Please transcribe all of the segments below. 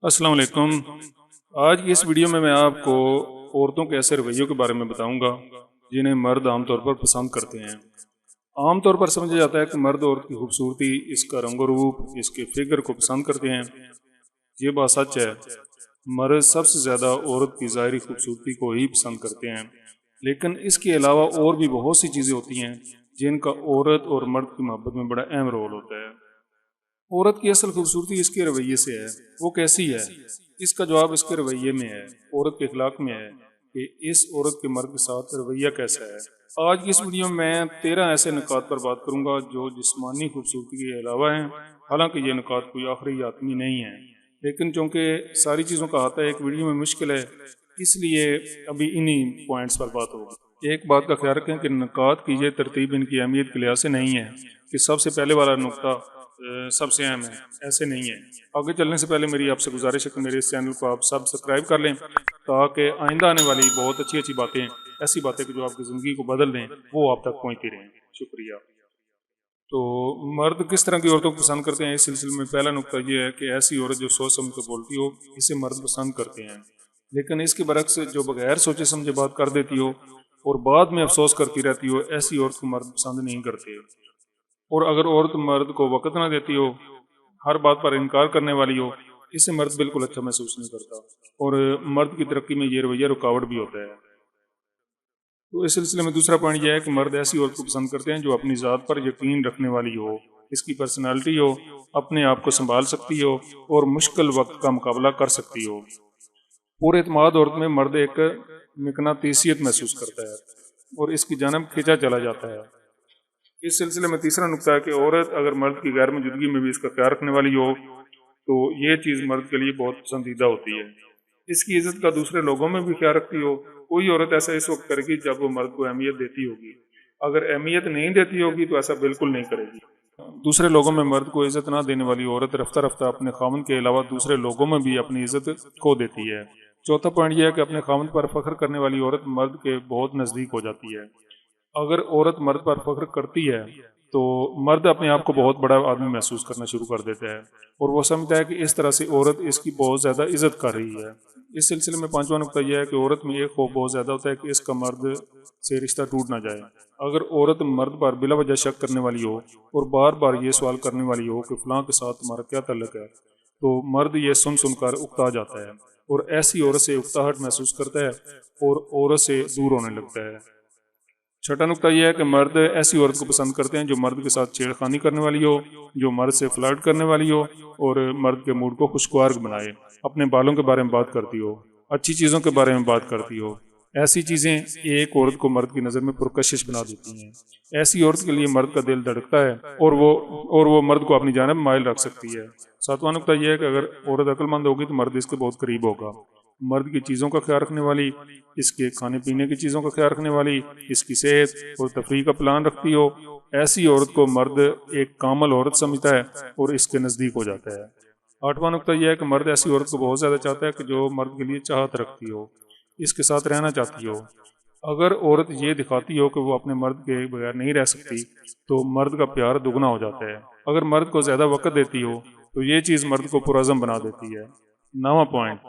السلام علیکم۔ آج کی اس ویڈیو میں آپ کو عورتوں کے ایسے رویوں کے بارے میں بتاؤں گا جنہیں مرد عام طور پر پسند کرتے ہیں۔ عام طور پر سمجھا جاتا ہے کہ مرد عورت کی خوبصورتی، اس کا رنگ و روپ، اس کے فگر کو پسند کرتے ہیں۔ یہ بات سچ ہے، مرد سب سے زیادہ عورت کی ظاہری خوبصورتی کو ہی پسند کرتے ہیں، لیکن اس کے علاوہ اور بھی بہت سی چیزیں ہوتی ہیں جن کا عورت اور مرد کی محبت میں بڑا اہم رول ہوتا ہے۔ عورت کی اصل خوبصورتی اس کے رویے سے ہے۔ وہ کیسی ہے؟ اس کا جواب اس کے رویے میں ہے، عورت کے اخلاق میں ہے کہ اس عورت کے مرد کے ساتھ رویہ کیسا ہے۔ آج کی اس ویڈیو میں 13 ایسے نکات پر بات کروں گا جو جسمانی خوبصورتی کے علاوہ ہیں۔ حالانکہ یہ نکات کوئی آخری حتمی نہیں ہیں، لیکن چونکہ ساری چیزوں کا احاطہ ایک ویڈیو میں مشکل ہے، اس لیے ابھی انہی پوائنٹس پر بات ہوگی۔ ایک بات کا خیال رکھیں کہ نکات کی یہ ترتیب ان کی اہمیت کے لحاظ سے نہیں ہے کہ سب سے پہلے والا نقطہ سب سے اہم ہے، ایسے نہیں ہے۔ آگے چلنے سے پہلے میری آپ سے گزارش ہے کہ میرے اس چینل کو آپ سبسکرائب کر لیں تاکہ آئندہ آنے والی بہت اچھی باتیں، ایسی باتیں کہ جو آپ کی زندگی کو بدل دیں، وہ آپ تک پہنچتی رہیں۔ شکریہ۔ تو مرد کس طرح کی عورتوں کو پسند کرتے ہیں، اس سلسلے میں پہلا نقطہ یہ ہے کہ ایسی عورت جو سوچ سمجھ کر بولتی ہو، اسے مرد پسند کرتے ہیں، لیکن اس کے برعکس جو بغیر سوچے سمجھے بات کر دیتی ہو اور بعد میں افسوس کرتی رہتی ہو، ایسی عورت کو مرد پسند نہیں کرتے۔ اور اگر عورت مرد کو وقت نہ دیتی ہو، ہر بات پر انکار کرنے والی ہو، اسے مرد بالکل اچھا محسوس نہیں کرتا، اور مرد کی ترقی میں یہ رویہ رکاوٹ بھی ہوتا ہے۔ تو اس سلسلے میں دوسرا پوائنٹ یہ ہے کہ مرد ایسی عورت کو پسند کرتے ہیں جو اپنی ذات پر یقین رکھنے والی ہو، اس کی پرسنالٹی ہو، اپنے آپ کو سنبھال سکتی ہو اور مشکل وقت کا مقابلہ کر سکتی ہو۔ پورے اعتماد عورت میں مرد ایک مقناطیسیت محسوس کرتا ہے اور اس کی جانب کھینچا چلا جاتا ہے۔ اس سلسلے میں تیسرا نقطہ ہے کہ عورت اگر مرد کی غیر موجودگی میں بھی اس کا خیال رکھنے والی ہو تو یہ چیز مرد کے لیے بہت پسندیدہ ہوتی ہے۔ اس کی عزت کا دوسرے لوگوں میں بھی خیال رکھتی ہو۔ کوئی عورت ایسا اس وقت کرے گی جب وہ مرد کو اہمیت دیتی ہوگی، اگر اہمیت نہیں دیتی ہوگی تو ایسا بالکل نہیں کرے گی۔ دوسرے لوگوں میں مرد کو عزت نہ دینے والی عورت رفتہ رفتہ اپنے خاوند کے علاوہ دوسرے لوگوں میں بھی اپنی عزت کھو دیتی ہے۔ چوتھا پوائنٹ یہ ہے کہ اپنے خاوند پر فخر کرنے والی عورت مرد کے بہت نزدیک ہو جاتی ہے۔ اگر عورت مرد پر فخر کرتی ہے تو مرد اپنے آپ کو بہت بڑا آدمی محسوس کرنا شروع کر دیتا ہے اور وہ سمجھتا ہے کہ اس طرح سے عورت اس کی بہت زیادہ عزت کر رہی ہے۔ اس سلسلے میں پانچواں نقطہ یہ ہے کہ عورت میں ایک خوف بہت زیادہ ہوتا ہے کہ اس کا مرد سے رشتہ ٹوٹ نہ جائے۔ اگر عورت مرد پر بلا وجہ شک کرنے والی ہو اور بار بار یہ سوال کرنے والی ہو کہ فلاں کے ساتھ تمہارا کیا تعلق ہے، تو مرد یہ سن سن کر اکتا جاتا ہے اور ایسی عورت سے اکتاہٹ محسوس کرتا ہے اور عورت سے دور ہونے لگتا ہے۔ چھٹا نقطہ یہ ہے کہ مرد ایسی عورت کو پسند کرتے ہیں جو مرد کے ساتھ چھیڑ خانی کرنے والی ہو، جو مرد سے فلرٹ کرنے والی ہو اور مرد کے موڈ کو خوشگوار بنائے، اپنے بالوں کے بارے میں بات کرتی ہو، اچھی چیزوں کے بارے میں بات کرتی ہو۔ ایسی چیزیں ایک عورت کو مرد کی نظر میں پرکشش بنا دیتی ہیں۔ ایسی عورت کے لیے مرد کا دل دھڑکتا ہے اور وہ مرد کو اپنی جانب مائل رکھ سکتی ہے۔ ساتواں نقطہ یہ ہے کہ اگر عورت عقل مند ہوگی تو مرد اس کے بہت قریب ہوگا۔ مرد کی چیزوں کا خیال رکھنے والی، اس کے کھانے پینے کی چیزوں کا خیال رکھنے والی، اس کی صحت اور تفریح کا پلان رکھتی ہو، ایسی عورت کو مرد ایک کامل عورت سمجھتا ہے اور اس کے نزدیک ہو جاتا ہے۔ آٹھواں نقطہ یہ ہے کہ مرد ایسی عورت کو بہت زیادہ چاہتا ہے کہ جو مرد کے لیے چاہت رکھتی ہو، اس کے ساتھ رہنا چاہتی ہو۔ اگر عورت یہ دکھاتی ہو کہ وہ اپنے مرد کے بغیر نہیں رہ سکتی تو مرد کا پیار دگنا ہو جاتا ہے۔ اگر مرد کو زیادہ وقت دیتی ہو تو یہ چیز مرد کو پرعزم بنا دیتی ہے۔ نواں پوائنٹ،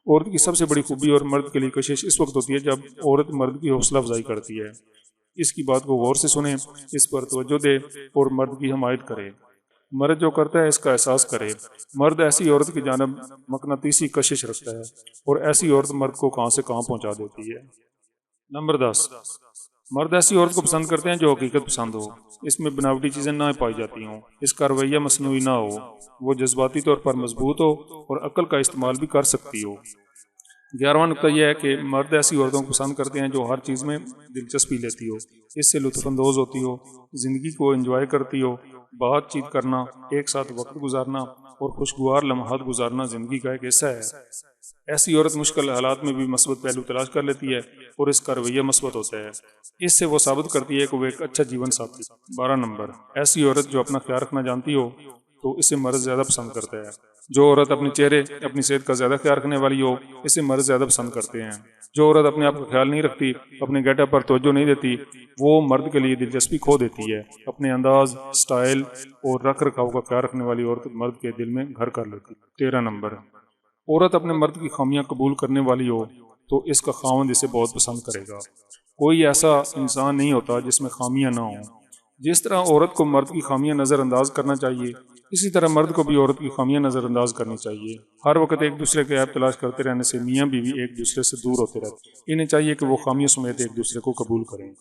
عورت کی سب سے بڑی خوبی اور مرد کے لیے کشش اس وقت ہوتی ہے جب عورت مرد کی حوصلہ افزائی کرتی ہے۔ اس کی بات کو غور سے سنیں، اس پر توجہ دے اور مرد کی حمایت کرے۔ مرد جو کرتا ہے اس کا احساس کرے۔ مرد ایسی عورت کی جانب مقناطیسی کشش رکھتا ہے اور ایسی عورت مرد کو کہاں سے کہاں پہنچا دیتی ہے۔ نمبر 10، مرد ایسی عورت کو پسند کرتے ہیں جو حقیقت پسند ہو، اس میں بناوٹی چیزیں نہ پائی جاتی ہوں، اس کا رویہ مصنوعی نہ ہو، وہ جذباتی طور پر مضبوط ہو اور عقل کا استعمال بھی کر سکتی ہو۔ 11واں نقطہ یہ ہے کہ مرد ایسی عورتوں کو پسند کرتے ہیں جو ہر چیز میں دلچسپی لیتی ہو، اس سے لطف اندوز ہوتی ہو، زندگی کو انجوائے کرتی ہو۔ بات چیت کرنا، ایک ساتھ وقت گزارنا اور خوشگوار لمحات گزارنا زندگی کا ایک حصہ ہے۔ ایسی عورت مشکل حالات میں بھی مثبت پہلو تلاش کر لیتی ہے اور اس کا رویہ مثبت ہوتا ہے، اس سے وہ ثابت کرتی ہے کہ وہ ایک اچھا جیون ساتھی۔ 12 نمبر، ایسی عورت جو اپنا خیال رکھنا جانتی ہو تو اسے مرد زیادہ پسند کرتا ہے۔ جو عورت اپنے چہرے، اپنی صحت کا زیادہ خیال رکھنے والی ہو، اسے مرد زیادہ پسند کرتے ہیں۔ جو عورت اپنے آپ کا خیال نہیں رکھتی، اپنے گیٹ اپ پر توجہ نہیں دیتی، وہ مرد کے لیے دلچسپی کھو دیتی ہے۔ اپنے انداز، سٹائل اور رکھ رکھاؤ کا خیال رکھنے والی عورت مرد کے دل میں گھر کر لیتی ہے۔ 13 نمبر، عورت اپنے مرد کی خامیاں قبول کرنے والی ہو تو اس کا خاوند اسے بہت پسند کرے گا۔ کوئی ایسا انسان نہیں ہوتا جس میں خامیاں نہ ہوں۔ جس طرح عورت کو مرد کی خامیاں نظر انداز کرنا چاہیے، اسی طرح مرد کو بھی عورت کی خامیاں نظر انداز کرنی چاہیے۔ ہر وقت ایک دوسرے کے عیب تلاش کرتے رہنے سے میاں بیوی ایک دوسرے سے دور ہوتے رہتے ہیں۔ انہیں چاہیے کہ وہ خامیوں سمیت ایک دوسرے کو قبول کریں۔